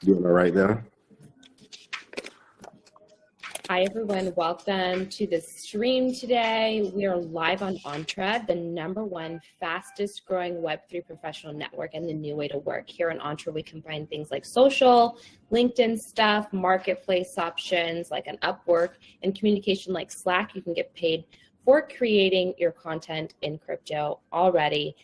Doing all right now? Hi, everyone. Welcome to the stream today. We are live on Entra, the #1 fastest growing Web3 professional network and the new way to work. Here on Entra, we combine things like social, LinkedIn stuff, marketplace options like an Upwork, and communication like Slack. You can get paid for creating your content in crypto already.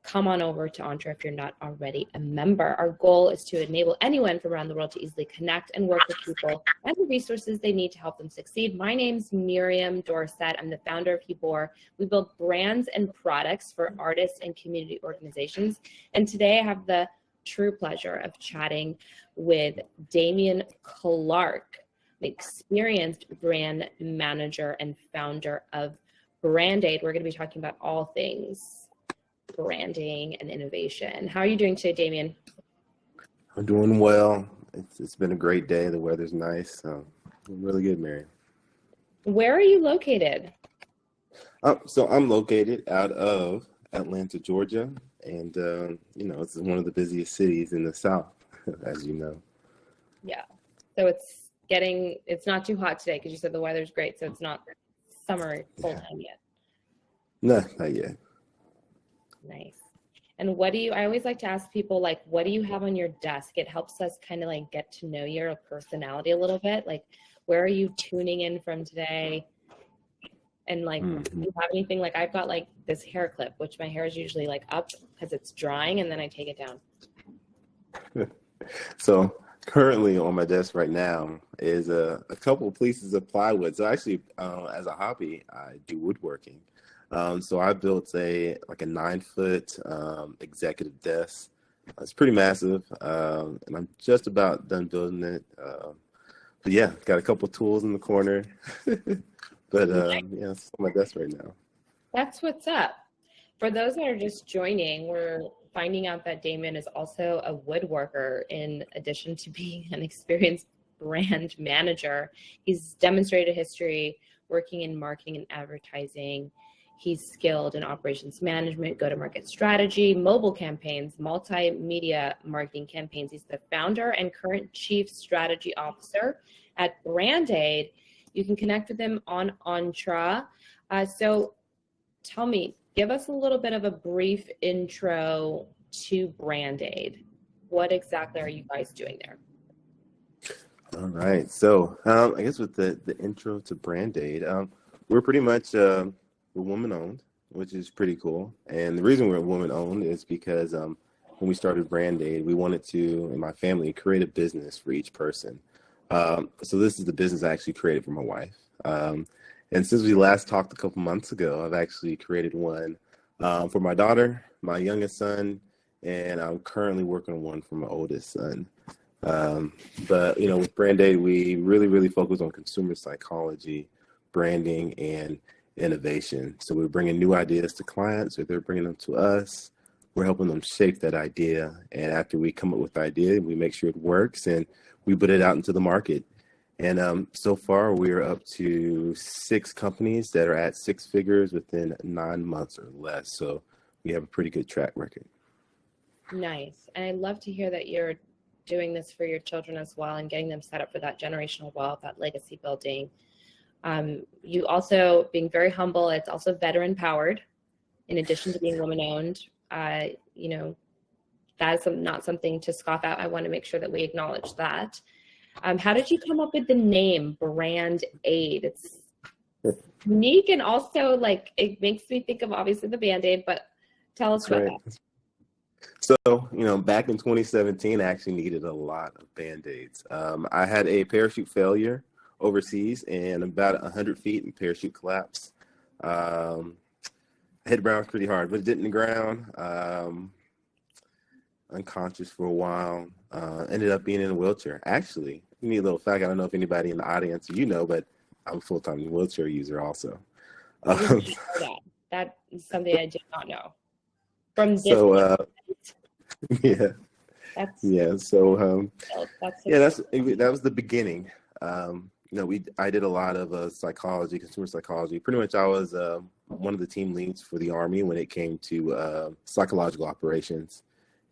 Come on over to Entra if you're not already a member. Our goal is to enable anyone from around the world to easily connect and work with people and the resources they need to help them succeed. My name's Miriam Dorset. I'm the founder of Hebor. We build brands and products for artists and community organizations. And today I have the true pleasure of chatting with Damian Clarke, an experienced brand manager and founder of Brand-aide. We're going to be talking about all things branding and innovation. How are you doing today, Damian? I'm doing well. It's been a great day. The weather's nice. So I'm really good, Mary. Where are you located? So I'm located out of Atlanta, Georgia. And, it's one of the busiest cities in the South, as you know. Yeah. So it's not too hot today because you said the weather's great. So it's not summer full time yet. No, not yet. Nice. And I always like to ask people, like, what do you have on your desk? It helps us kind of like get to know your personality a little bit. Like, where are you tuning in from today? And like, do you have anything? Like, I've got like this hair clip, which my hair is usually like up because it's drying, and then I take it down. So currently on my desk right now is a couple of pieces of plywood. So actually, as a hobby, I do woodworking. So I built a 9-foot executive desk. It's pretty massive, and I'm just about done building it. But yeah, got a couple tools in the corner. But it's on my desk right now. That's what's up. For those that are just joining, we're finding out that Damian is also a woodworker in addition to being an experienced brand manager. He's demonstrated history working in marketing and advertising. He's skilled in operations management, go-to-market strategy, mobile campaigns, multimedia marketing campaigns. He's the founder and current chief strategy officer at Brand-aide. You can connect with him on Entra. So tell me, give us a little bit of a brief intro to Brand-aide. What exactly are you guys doing there? All right. So I guess with the intro to Brand-aide, we're pretty much we're woman-owned, which is pretty cool. And the reason we're woman-owned is because when we started Brand-aide, we wanted to, in my family, create a business for each person. So this is the business I actually created for my wife. And since we last talked a couple months ago, I've actually created one for my daughter, my youngest son, and I'm currently working on one for my oldest son. But, with Brand-aide, we really, really focus on consumer psychology, branding, and innovation. So we're bringing new ideas to clients, or they're bringing them to us. We're helping them shape that idea. And after we come up with the idea, we make sure it works and we put it out into the market. And so far, we're up to 6 companies that are at 6 figures within 9 months or less. So we have a pretty good track record. Nice. And I love to hear that you're doing this for your children as well and getting them set up for that generational wealth, that legacy building. You also being very humble, it's also veteran powered in addition to being woman owned. That is not something to scoff at. I want to make sure that we acknowledge that. How did you come up with the name Brand-aide? It's unique and also it makes me think of obviously the Band-aid, but tell us about that. So, back in 2017, I actually needed a lot of Band-aids. I had a parachute failure overseas and about 100 feet and parachute collapse. I hit the ground pretty hard, but it didn't the ground. Unconscious for a while. Ended up being in a wheelchair. Actually, you need a little fact. I don't know if anybody in the audience, but I'm a full-time wheelchair user also. I didn't know that. That is something I did not know. From this yeah. That's So that was the beginning. I did a lot of psychology, consumer psychology. Pretty much I was one of the team leads for the Army when it came to psychological operations,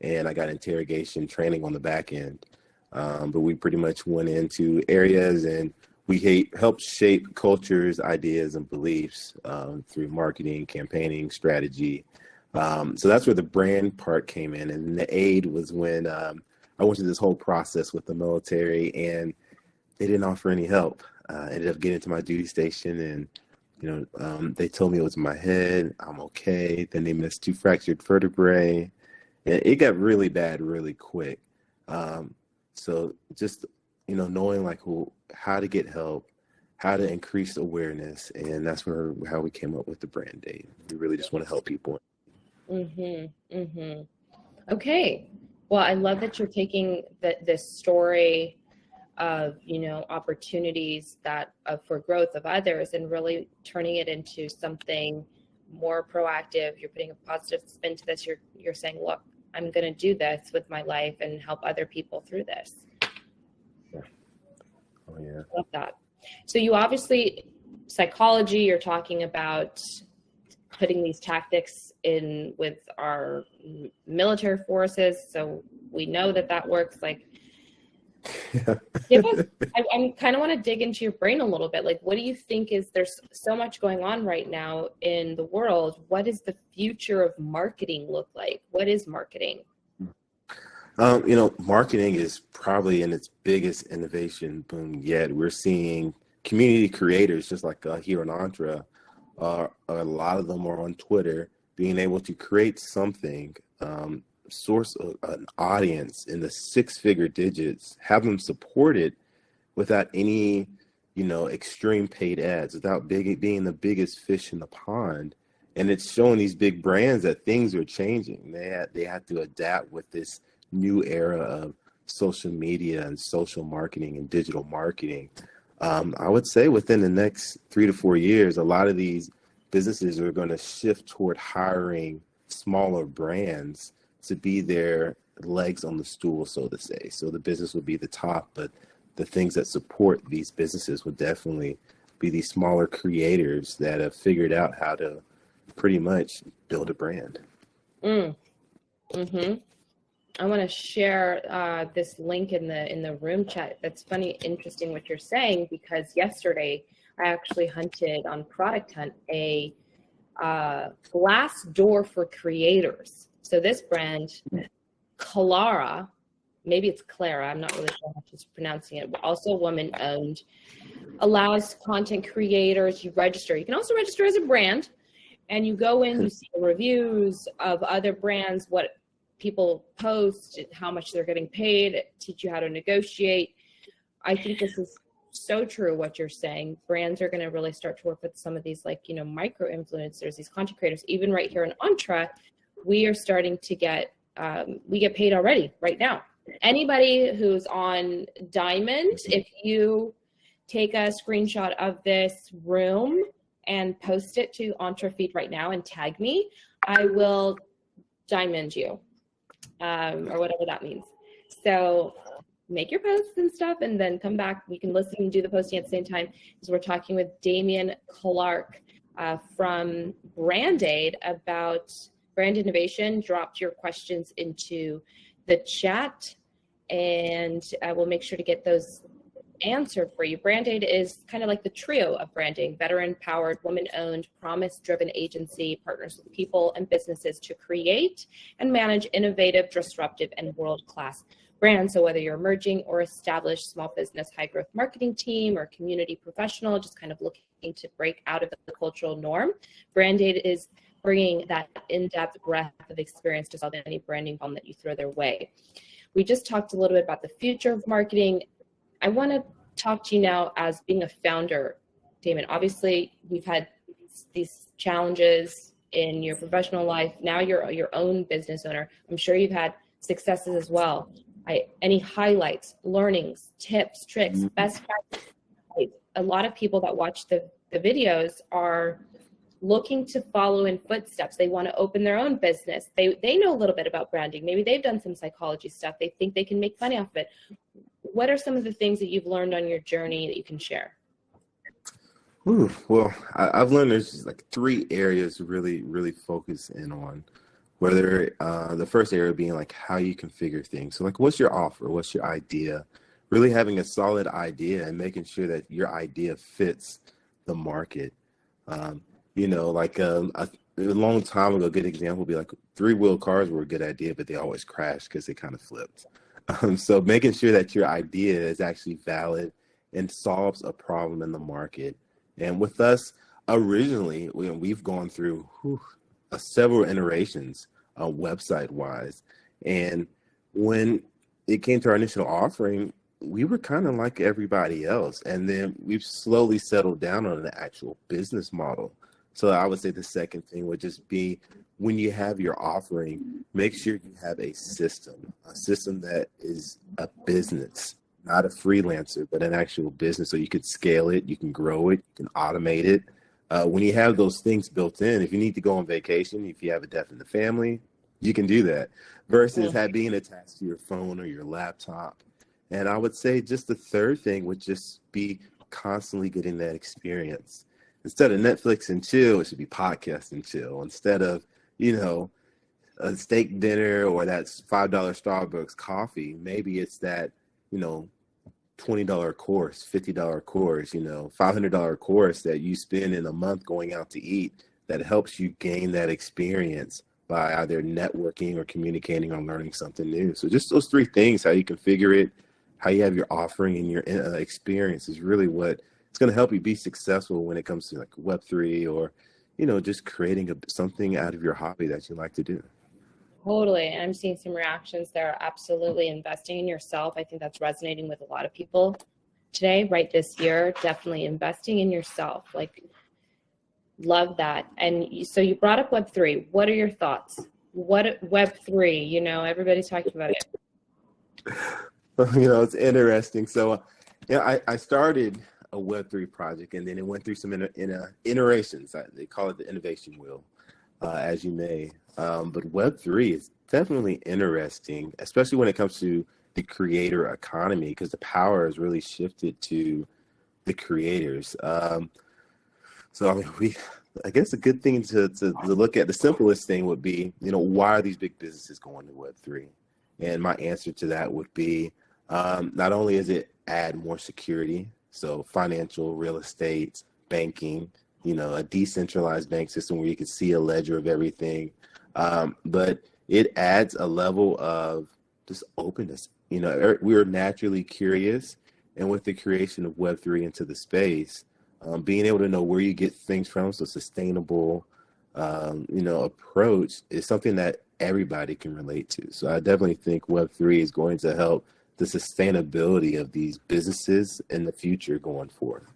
and I got interrogation training on the back end. but we pretty much went into areas and helped shape cultures, ideas, and beliefs through marketing, campaigning, strategy. So that's where the brand part came in. And the aid was when I went through this whole process with the military, and they didn't offer any help. I ended up getting to my duty station, and they told me it was in my head. I'm okay. Then they missed 2 fractured vertebrae. And it got really bad really quick. So just, knowing like how to get help, how to increase awareness. And that's how we came up with the Brand-aide. We really just want to help people. Okay. Well, I love that you're taking this story of, opportunities that for growth of others and really turning it into something more proactive. You're putting a positive spin to this. You're saying, look, I'm going to do this with my life and help other people through this. Oh, yeah. I love that. So you obviously, psychology, you're talking about putting these tactics in with our military forces. So we know that works. Like, I kind of want to dig into your brain a little bit. Like, what do you think there's so much going on right now in the world. What does the future of marketing look like? What is marketing? Marketing is probably in its biggest innovation boom yet. We're seeing community creators, just like here in Entra, a lot of them are on Twitter, being able to create something, source an audience in the 6-figure digits, have them support it without any, extreme paid ads, without being the biggest fish in the pond. And it's showing these big brands that things are changing. They have to adapt with this new era of social media and social marketing and digital marketing. I would say within the next 3 to 4 years, a lot of these businesses are going to shift toward hiring smaller brands to be their legs on the stool, so to say. So the business would be the top, but the things that support these businesses would definitely be these smaller creators that have figured out how to pretty much build a brand. I want to share this link in the room chat. That's funny, interesting what you're saying, because yesterday I actually hunted on Product Hunt a glass door for creators. So this brand, Clara, maybe it's Clara, I'm not really sure how she's pronouncing it, but also woman-owned, allows content creators, you register. You can also register as a brand, and you go in, you see the reviews of other brands, what people post, how much they're getting paid, teach you how to negotiate. I think this is so true what you're saying. Brands are going to really start to work with some of these micro influencers, these content creators. Even right here in Entra, we are starting to get we get paid already right now. Anybody who's on Diamond, if you take a screenshot of this room and post it to Entra feed right now and tag me, I will diamond you, or whatever that means. So make your posts and stuff, and then come back. We can listen and do the posting at the same time, because we're talking with Damian Clarke from Brand-aide about brand innovation. Dropped your questions into the chat, and we'll make sure to get those answered for you. Brand-aide is kind of like the trio of branding: veteran-powered, woman-owned, promise-driven agency, partners with people and businesses to create and manage innovative, disruptive, and world-class brands. So whether you're emerging or established small business, high-growth marketing team, or community professional, just kind of looking to break out of the cultural norm, Brand-aide is bringing that in-depth breadth of experience to solve any branding problem that you throw their way. We just talked a little bit about the future of marketing. I want to talk to you now as being a founder, Damon. Obviously, we've had these challenges in your professional life. Now you're your own business owner. I'm sure you've had successes as well. Any highlights, learnings, tips, tricks, best practices? A lot of people that watch the videos are looking to follow in footsteps. They want to open their own business. They know a little bit about branding. Maybe they've done some psychology stuff. They think they can make money off of it. What are some of the things that you've learned on your journey that you can share? Well, I've learned there's just 3 areas to really focus in on. Whether the first area being like how you configure things. So like, what's your offer? What's your idea? Really having a solid idea and making sure that your idea fits the market. Um, like a long time ago, a good example would be like three-wheel cars were a good idea, but they always crashed because they kind of flipped. So making sure that your idea is actually valid and solves a problem in the market. And with us, originally, we've gone through several iterations website-wise. And when it came to our initial offering, we were kind of like everybody else. And then we've slowly settled down on the actual business model. So I would say the second thing would just be when you have your offering, make sure you have a system that is a business, not a freelancer, but an actual business. So you could scale it, you can grow it, you can automate it. When you have those things built in, if you need to go on vacation, if you have a death in the family, you can do that versus being attached to your phone or your laptop. And I would say just the third thing would just be constantly getting that experience. Instead of Netflix and chill, it should be podcast and chill. Instead of, a steak dinner or that $5 Starbucks coffee, maybe it's that, $20 course, $50 course, $500 course that you spend in a month going out to eat that helps you gain that experience by either networking or communicating or learning something new. So just those three things, how you configure it, how you have your offering and your experience is really what it's going to help you be successful when it comes to like Web3 or, just creating something out of your hobby that you like to do. Totally. I'm seeing some reactions there. Absolutely investing in yourself. I think that's resonating with a lot of people today, right? This year, definitely investing in yourself. Like, love that. And so you brought up Web3. What are your thoughts? What Web3? Everybody's talking about it. It's interesting. So, I started a Web3 project, and then it went through some iterations. They call it the innovation wheel, as you may. But Web3 is definitely interesting, especially when it comes to the creator economy, because the power has really shifted to the creators. I guess a good thing to look at, the simplest thing would be, why are these big businesses going to Web3? And my answer to that would be, not only is it add more security, so financial, real estate, banking, a decentralized bank system where you can see a ledger of everything, but it adds a level of just openness. We are naturally curious, and with the creation of Web3 into the space, being able to know where you get things from, so sustainable, approach is something that everybody can relate to. So I definitely think Web3 is going to help the sustainability of these businesses in the future going forward.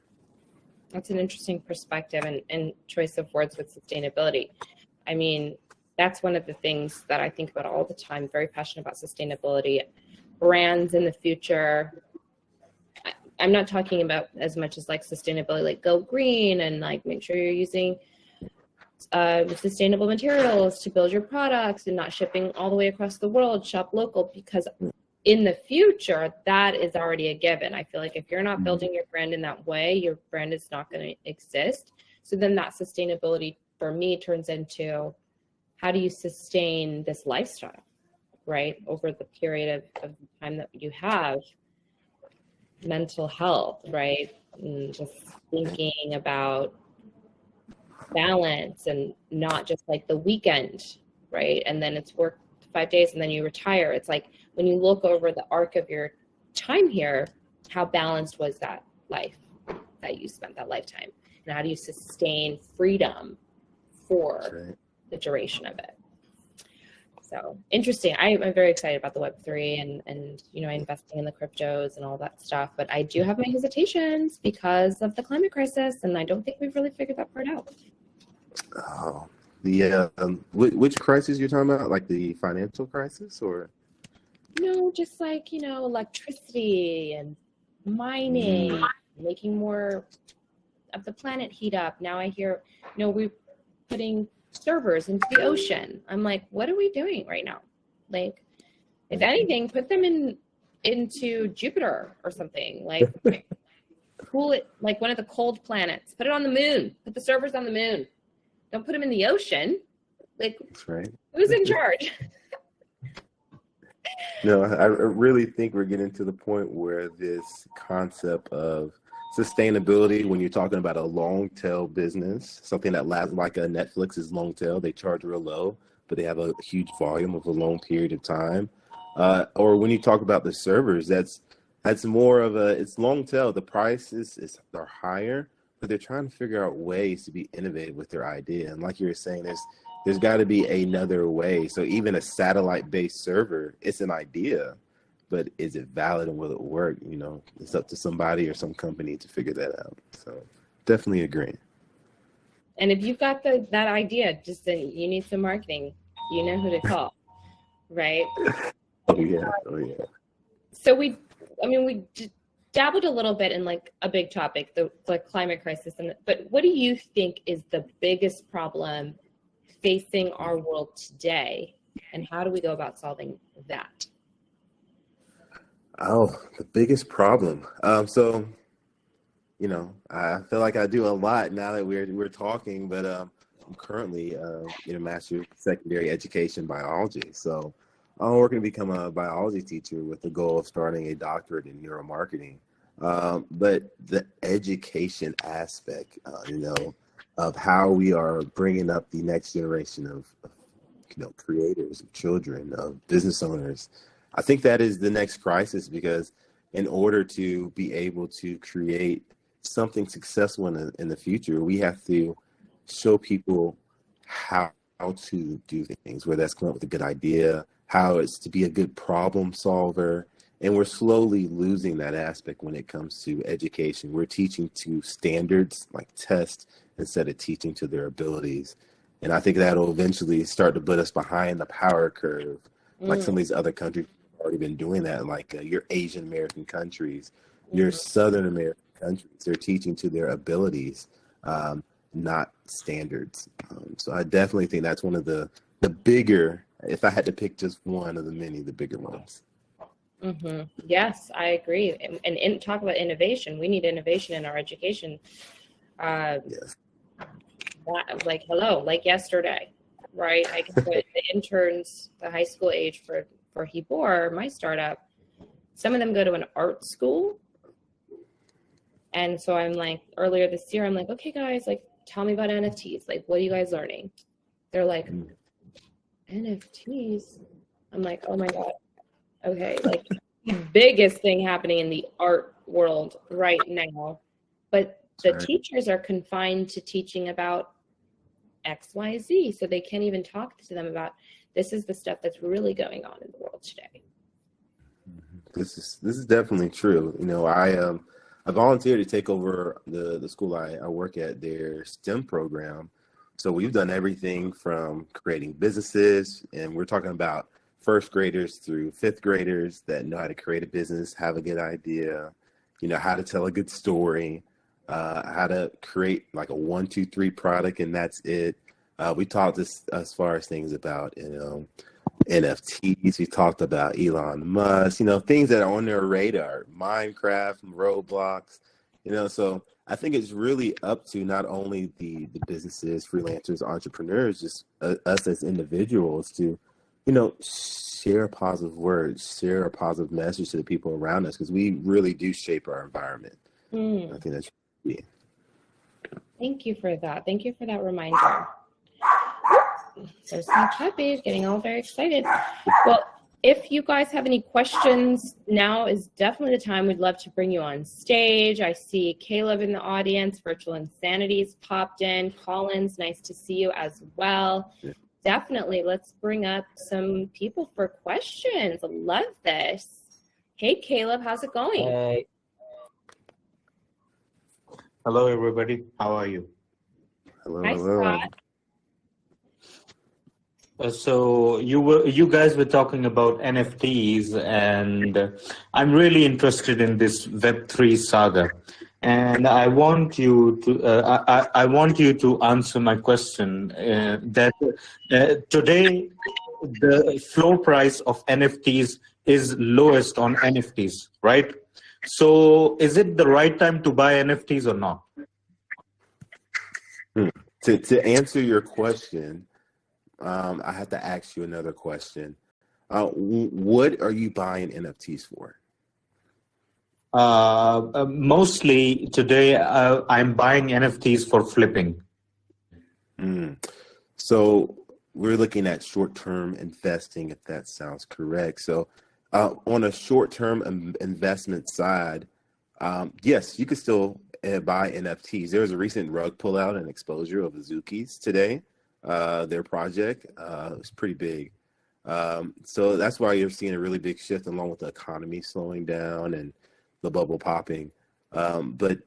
That's an interesting perspective and choice of words with sustainability. I mean, that's one of the things that I think about all the time. Very passionate about sustainability. Brands in the future, I'm not talking about as much as like sustainability, like go green and like make sure you're using sustainable materials to build your products and not shipping all the way across the world, shop local, because in the future, that is already a given. I feel like if you're not building your brand in that way, your brand is not going to exist. So then that sustainability for me turns into, how do you sustain this lifestyle, right? Over the period of time that you have, mental health, right? And just thinking about balance and not just like the weekend, right? And then it's work 5 days and then you retire. It's like when you look over the arc of your time here, how balanced was that life that you spent, that lifetime? And how do you sustain freedom for the duration of it? So interesting. I'm very excited about the Web3 and investing in the cryptos and all that stuff. But I do have my hesitations because of the climate crisis, and I don't think we've really figured that part out. Oh, the which crisis you're talking about? Like the financial crisis, or? No, just like electricity and mining, making more of the planet heat up. Now I hear we're putting servers into the ocean. I'm like, what are we doing right now? Like, if anything, put them into Jupiter or something. Like, cool it like one of the cold planets. Put it on the moon. Put the servers on the moon. Don't put them in the ocean. Like, That's right. who's in charge? No, I really think we're getting to the point where this concept of sustainability, when you're talking about a long tail business, something that lasts like a Netflix is long tail, they charge real low, but they have a huge volume of a long period of time. Or when you talk about the servers, that's more of a it's long tail. The prices are higher, but they're trying to figure out ways to be innovative with their idea. And like you were saying, there's got to be another way. So even a satellite-based server, it's an idea, but is it valid and will it work? You know, it's up to somebody or some company to figure that out. So definitely agree. And if you've got that idea, just that you need some marketing, you know who to call, right? Oh yeah, oh yeah. So we dabbled a little bit in like a big topic, the climate crisis, but what do you think is the biggest problem facing our world today, and how do we go about solving that? Oh, the biggest problem. So you know, I feel like I do a lot now that we're talking, but I'm currently in a master's of secondary education biology. So I'm working to become a biology teacher with the goal of starting a doctorate in neuromarketing. But the education aspect, of how we are bringing up the next generation of creators, of children, of business owners, I think that is the next crisis, because in order to be able to create something successful in the future, we have to show people how to do things, whether that's come up with a good idea, how it's to be a good problem solver. And we're slowly losing that aspect when it comes to education. We're teaching to standards like tests instead of teaching to their abilities. And I think that'll eventually start to put us behind the power curve, like some of these other countries have already been doing that, like your Asian American countries, your Southern American countries. They're teaching to their abilities, not standards. So I definitely think that's one of the bigger, if I had to pick just one of the many, the bigger ones. Mm-hmm. Yes, I agree. And talk about innovation. We need innovation in our education. Yes. Like, hello, like yesterday, right? I can put the interns, the high school age for Hebor, my startup. Some of them go to an art school. And so I'm like, earlier this year, I'm like, okay, guys, like, tell me about NFTs. Like, what are you guys learning? They're like, NFTs? I'm like, oh my God. Okay, like the biggest thing happening in the art world right now. But the teachers are confined to teaching about X, Y, Z. So they can't even talk to them about, this is the stuff that's really going on in the world today. This is definitely true. You know, I volunteered to take over the school I work at, their STEM program. So we've done everything from creating businesses, and we're talking about first graders through fifth graders that know how to create a business, have a good idea, how to tell a good story, how to create like a 1, 2, 3 product, and that's it. We talked as far as things about, NFTs. We talked about Elon Musk, things that are on their radar, Minecraft, Roblox, so I think it's really up to not only the businesses, freelancers, entrepreneurs, just us as individuals to, share positive words, share a positive message to the people around us, because we really do shape our environment. I think that's key. Thank you for that. Thank you for that reminder. There's my chat page getting all very excited. Well, if you guys have any questions, now is definitely the time. We'd love to bring you on stage. I see Caleb in the audience. Virtual Insanity's popped in. Collins, nice to see you as well. Yeah. Definitely, let's bring up some people for questions. I love this. Hey, Caleb, how's it going? Hey. Hello, everybody. How are you? Hello. Hi, Scott. So you guys were talking about NFTs, and I'm really interested in this Web3 saga, and I want you to answer my question. That today the floor price of NFTs is lowest on NFTs, right? So is it the right time to buy NFTs or not? To answer your question, I have to ask you another question. What are you buying NFTs for? Mostly today, I'm buying NFTs for flipping. Mm. So we're looking at short-term investing, if that sounds correct. So on a short-term investment side, yes, you could still buy NFTs. There was a recent rug pullout and exposure of Azuki's today. Their project was pretty big. So that's why you're seeing a really big shift along with the economy slowing down and the bubble popping. But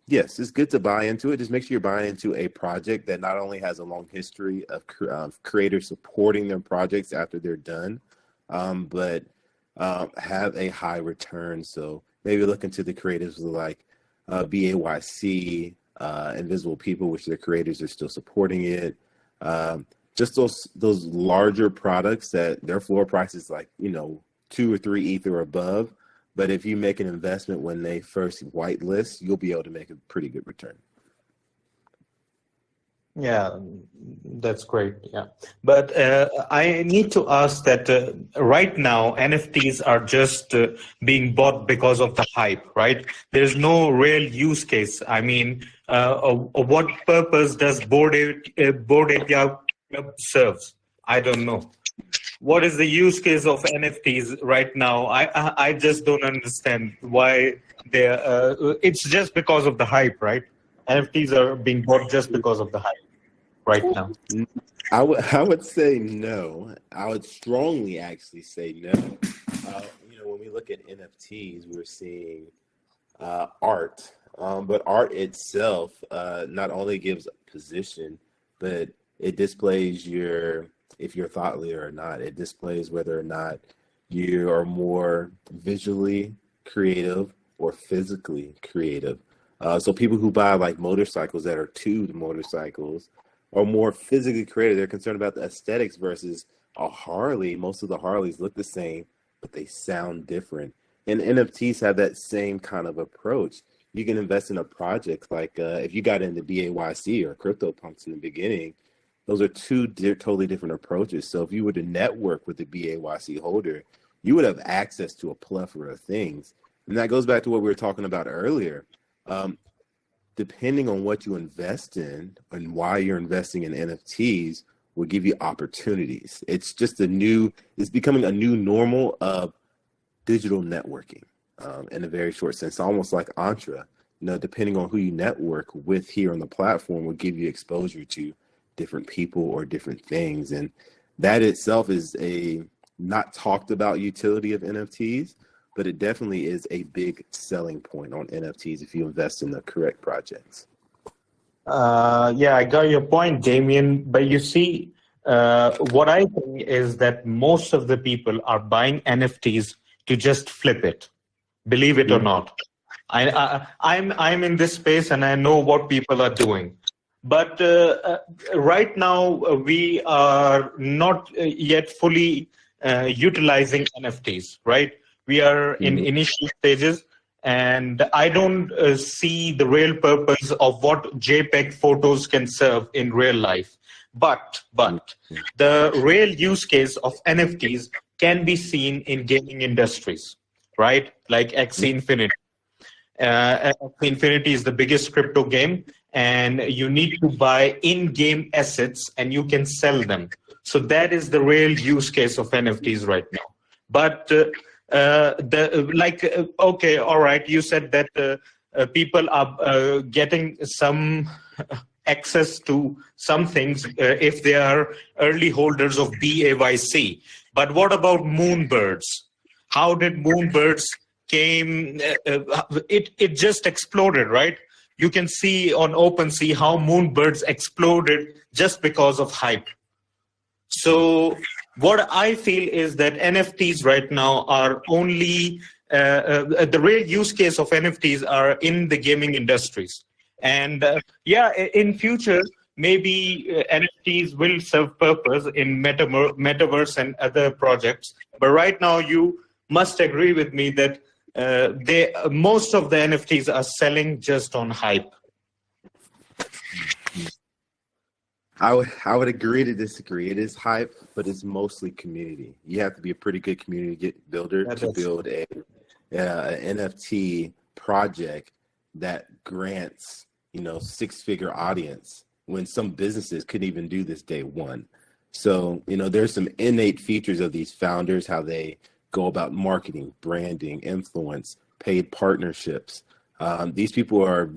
yes, it's good to buy into it. Just make sure you're buying into a project that not only has a long history of creators supporting their projects after they're done, but have a high return. So maybe look into the creatives like BAYC, Invisible People, which their creators are still supporting it. Just those larger products that their floor price is like, 2 or 3 ETH or above. But if you make an investment when they first whitelist, you'll be able to make a pretty good return. Yeah, that's great. Yeah. But I need to ask that right now, NFTs are just being bought because of the hype, right? There's no real use case. I mean, what purpose does Bored Ape Club serves? I don't know. What is the use case of NFTs right now? I just don't understand why they're. It's just because of the hype, right? NFTs are being bought just because of the hype right now. I would say no. I would strongly actually say no. When we look at NFTs, we're seeing art, but art itself not only gives position, but it displays if you're a thought leader or not. It displays whether or not you are more visually creative or physically creative. So people who buy like motorcycles that are tuned motorcycles are more physically creative. They're concerned about the aesthetics versus a Harley. Most of the Harleys look the same, but they sound different. And NFTs have that same kind of approach. You can invest in a project like if you got into BAYC or CryptoPunks in the beginning, those are two totally different approaches. So if you were to network with the BAYC holder, you would have access to a plethora of things. And that goes back to what we were talking about earlier. Depending on what you invest in and why you're investing in NFTs will give you opportunities. It's becoming a new normal of digital networking in a very short sense, almost like Entra. Depending on who you network with here on the platform will give you exposure to different people or different things. And that itself is a not talked about utility of NFTs, but it definitely is a big selling point on NFTs if you invest in the correct projects. Yeah, I got your point, Damian. But you see, what I think is that most of the people are buying NFTs to just flip it, believe it or not. I'm in this space and I know what people are doing. But right now, we are not yet fully utilizing NFTs, right? We are in initial stages, and I don't see the real purpose of what JPEG photos can serve in real life. But the real use case of NFTs can be seen in gaming industries, right? Like Axie Infinity. Axie Infinity is the biggest crypto game, and you need to buy in-game assets and you can sell them. So that is the real use case of NFTs right now. But okay, all right, you said that people are getting some access to some things if they are early holders of BAYC. But what about moonbirds? How did moonbirds came? It just exploded, right? You can see on OpenSea how moonbirds exploded just because of hype. So what I feel is that NFTs right now are only the real use case of NFTs are in the gaming industries. And in future, maybe NFTs will serve purpose in metaverse and other projects. But right now, you must agree with me that most of the NFTs are selling just on hype. I would agree to disagree. It is hype, but it's mostly community. You have to be a pretty good community builder Yeah, to that's build an NFT project that grants, 6-figure audience when some businesses couldn't even do this day one. So, there's some innate features of these founders, how they go about marketing, branding, influence, paid partnerships. These people are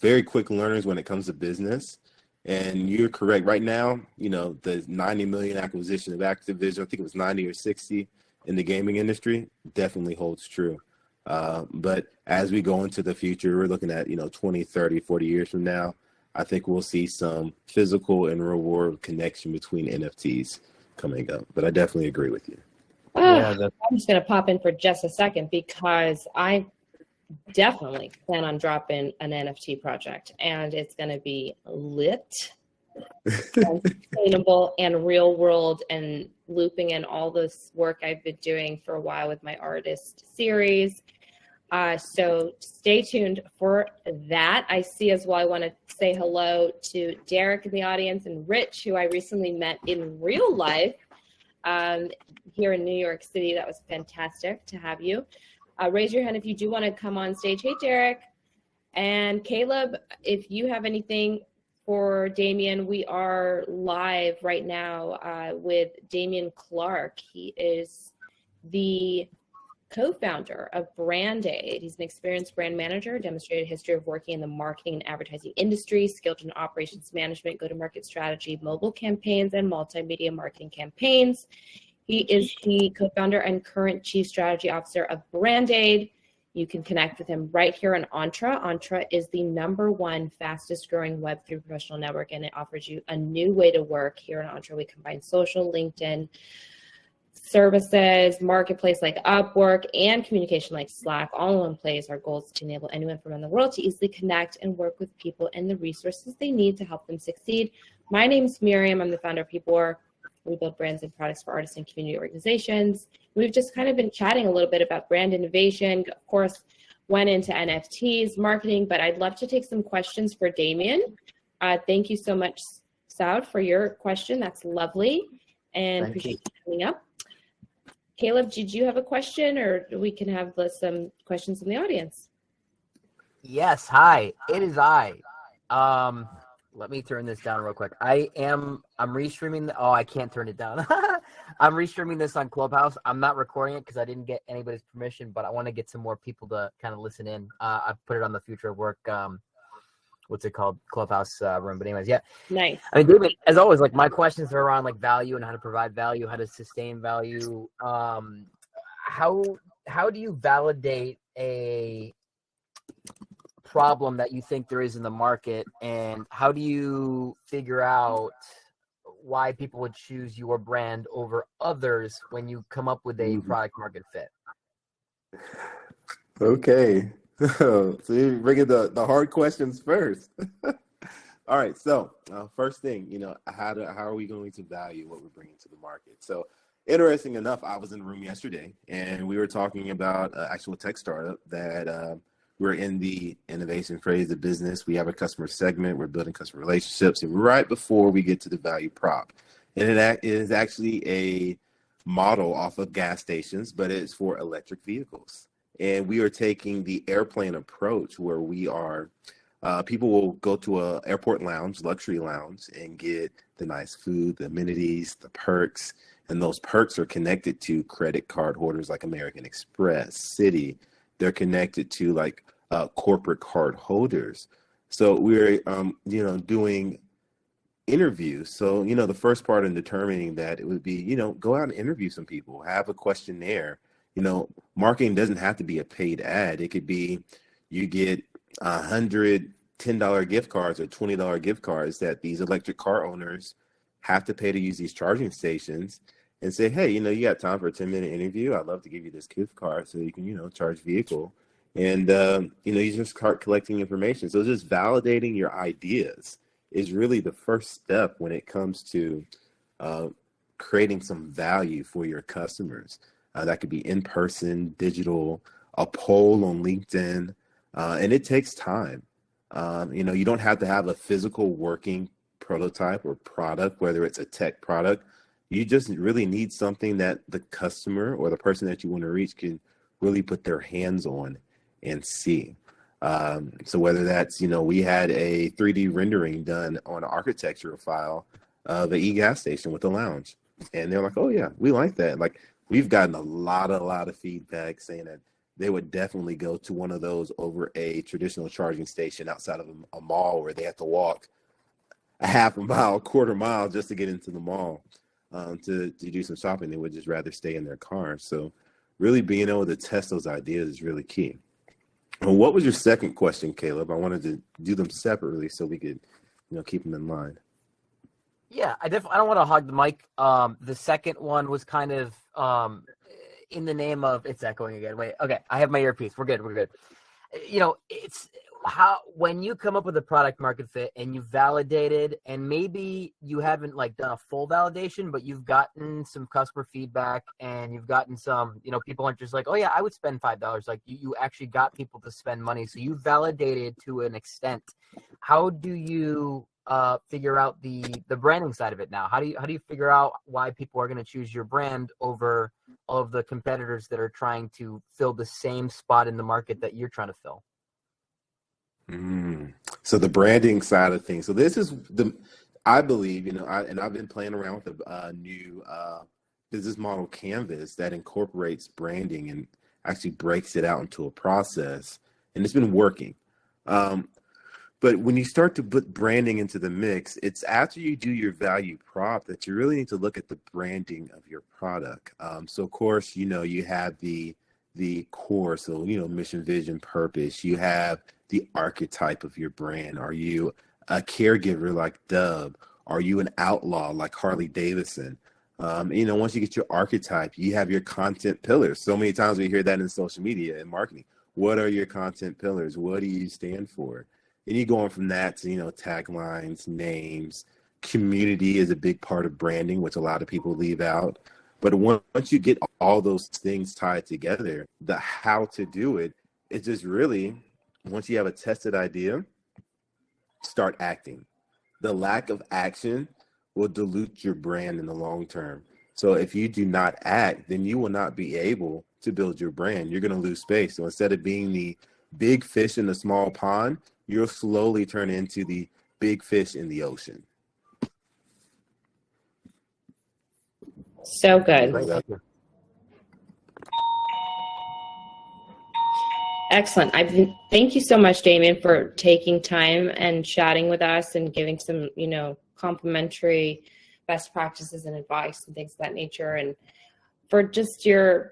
very quick learners when it comes to business. And you're correct. Right now, the 90 million acquisition of Activision, I think it was 90 or 60 in the gaming industry, definitely holds true. But as we go into the future, we're looking at, 20, 30, 40 years from now, I think we'll see some physical and real world connection between NFTs coming up. But I definitely agree with you. yeah, that I'm just going to pop in for just a second because I definitely plan on dropping an NFT project, and it's going to be lit and sustainable and real world and looping in all this work I've been doing for a while with my artist series. So stay tuned for that. I see as well, I want to say hello to Derek in the audience and Rich, who I recently met in real life here in New York City. That was fantastic to have you. Raise your hand if you do want to come on stage. Hey, Derek. And Caleb, if you have anything for Damian, we are live right now with Damian Clarke. He is the co-founder of Brand-aide. He's an experienced brand manager, demonstrated history of working in the marketing and advertising industry, skilled in operations management, go-to-market strategy, mobile campaigns, and multimedia marketing campaigns. He is the co-founder and current chief strategy officer of Brand-aide. You can connect with him right here on Entra. Entra is the #1 fastest growing Web3 professional network, and it offers you a new way to work. Here on Entra, we combine social, LinkedIn, services, marketplace like Upwork, and communication like Slack, all in one place. Our goal is to enable anyone from around the world to easily connect and work with people and the resources they need to help them succeed. My name is Miriam. I'm the founder of People. We build brands and products for artists and community organizations. We've just kind of been chatting a little bit about brand innovation, of course, went into NFTs, marketing, but I'd love to take some questions for Damian. Thank you so much, Saud, for your question. That's lovely. And thank you. appreciate you coming up. Caleb, did you have a question, or we can have some questions from the audience? Yes, hi, it is I. Let me turn this down real quick. I'm restreaming. I can't turn it down. I'm restreaming this on Clubhouse. I'm not recording it because I didn't get anybody's permission, but I want to get some more people to kind of listen in. I put it on the Future of Work, what's it called? Clubhouse room. But anyways, yeah. Nice. I mean, David, as always, like my questions are around like value and how to provide value, how to sustain value. How do you validate a problem that you think there is in the market, and how do you figure out why people would choose your brand over others when you come up with a product market fit? Okay. So you're bringing the hard questions first. All right. So first thing, how are we going to value what we're bringing to the market? So interesting enough, I was in the room yesterday and we were talking about an actual tech startup that we're in the innovation phase of business. We have a customer segment. We're building customer relationships, and right before we get to the value prop, and it is actually a model off of gas stations, but it's for electric vehicles. And we are taking the airplane approach where we are, people will go to a airport lounge, luxury lounge, and get the nice food, the amenities, the perks. And those perks are connected to credit card holders like American Express, Citi. They're connected to like corporate card holders. So we're, doing interviews. So, the first part in determining that, it would be, go out and interview some people, have a questionnaire. Marketing doesn't have to be a paid ad. It could be you get 100 $10 gift cards or $20 gift cards that these electric car owners have to pay to use these charging stations, and say, hey, you got time for a 10-minute interview? I'd love to give you this gift card so you can, charge vehicle. And, you just start collecting information. So just validating your ideas is really the first step when it comes to creating some value for your customers. That could be in person, digital, a poll on LinkedIn, and it takes time. You don't have to have a physical working prototype or product, whether it's a tech product, you just really need something that the customer or the person that you want to reach can really put their hands on and see. So whether that's, we had a 3D rendering done on an architectural file of an e-gas station with a lounge. And they're like, oh yeah, we like that. Like, we've gotten a lot of feedback saying that they would definitely go to one of those over a traditional charging station outside of a mall where they have to walk a half a mile, quarter mile just to get into the mall to do some shopping. They would just rather stay in their car. So really being able to test those ideas is really key. Well, what was your second question, Caleb? I wanted to do them separately so we could, keep them in line. Yeah, I don't want to hog the mic. The second one was kind of in the name of, it's echoing again. Wait, okay, I have my earpiece. We're good. It's how, when you come up with a product market fit and you validated, and maybe you haven't like done a full validation, but you've gotten some customer feedback and you've gotten some, people aren't just like, oh yeah, I would spend $5. Like you actually got people to spend money. So you validated to an extent. How do you figure out the branding side of it now? How do you figure out why people are going to choose your brand over all of the competitors that are trying to fill the same spot in the market that you're trying to fill? So the branding side of things. So this is I believe, I've been playing around with a new business model canvas that incorporates branding and actually breaks it out into a process, and it's been working. But when you start to put branding into the mix, it's after you do your value prop that you really need to look at the branding of your product. So of course, you have the core, so mission, vision, purpose. You have the archetype of your brand. Are you a caregiver like Dub? Are you an outlaw like Harley Davidson? Once you get your archetype, you have your content pillars. So many times we hear that in social media and marketing. What are your content pillars? What do you stand for? And you go on from that to, taglines, names. Community is a big part of branding, which a lot of people leave out. But once you get all those things tied together, the how to do it, it's just really, once you have a tested idea, start acting. The lack of action will dilute your brand in the long term. So if you do not act, then you will not be able to build your brand. You're going to lose space. So instead of being the big fish in the small pond, you'll slowly turn into the big fish in the ocean. So good. Excellent. Thank you so much, Damian, for taking time and chatting with us and giving some, complimentary best practices and advice and things of that nature, and for just your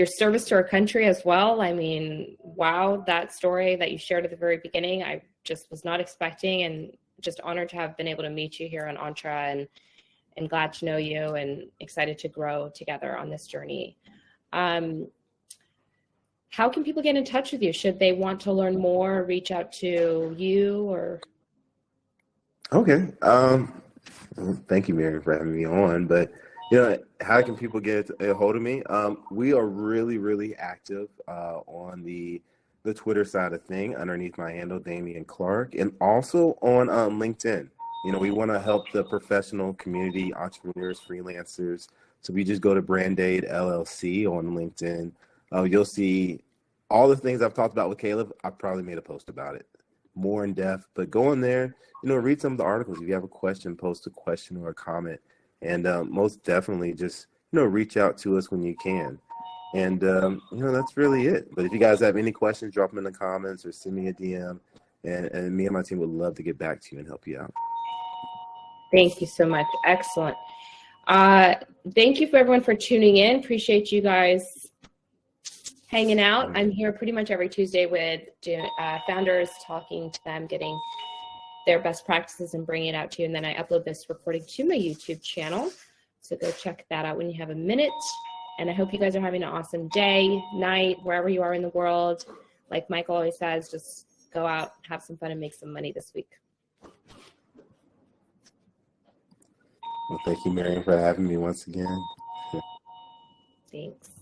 service to our country as well. I mean, wow, that story that you shared at the very beginning, I just was not expecting, and just honored to have been able to meet you here on Entra, and glad to know you and excited to grow together on this journey. How can people get in touch with you? Should they want to learn more, reach out to you, or? Okay. Thank you, Mary, for having me on. But, how can people get a hold of me? We are really, really active on the Twitter side of thing underneath my handle, Damian Clarke, and also on LinkedIn. We want to help the professional community, entrepreneurs, freelancers. So we just go to Brand-aide LLC on LinkedIn. You'll see all the things I've talked about with Caleb. I probably made a post about it more in depth, but go in there, read some of the articles. If you have a question, post a question or a comment, and most definitely just, reach out to us when you can. And, that's really it. But if you guys have any questions, drop them in the comments or send me a DM, and me and my team would love to get back to you and help you out. Thank you so much. Excellent. Thank you for everyone for tuning in. Appreciate you guys hanging out. I'm here pretty much every Tuesday with founders, talking to them, getting their best practices and bringing it out to you. And then I upload this recording to my YouTube channel. So go check that out when you have a minute. And I hope you guys are having an awesome day, night, wherever you are in the world. Like Michael always says, just go out, have some fun, and make some money this week. Well, thank you, Marion, for having me once again. Thanks.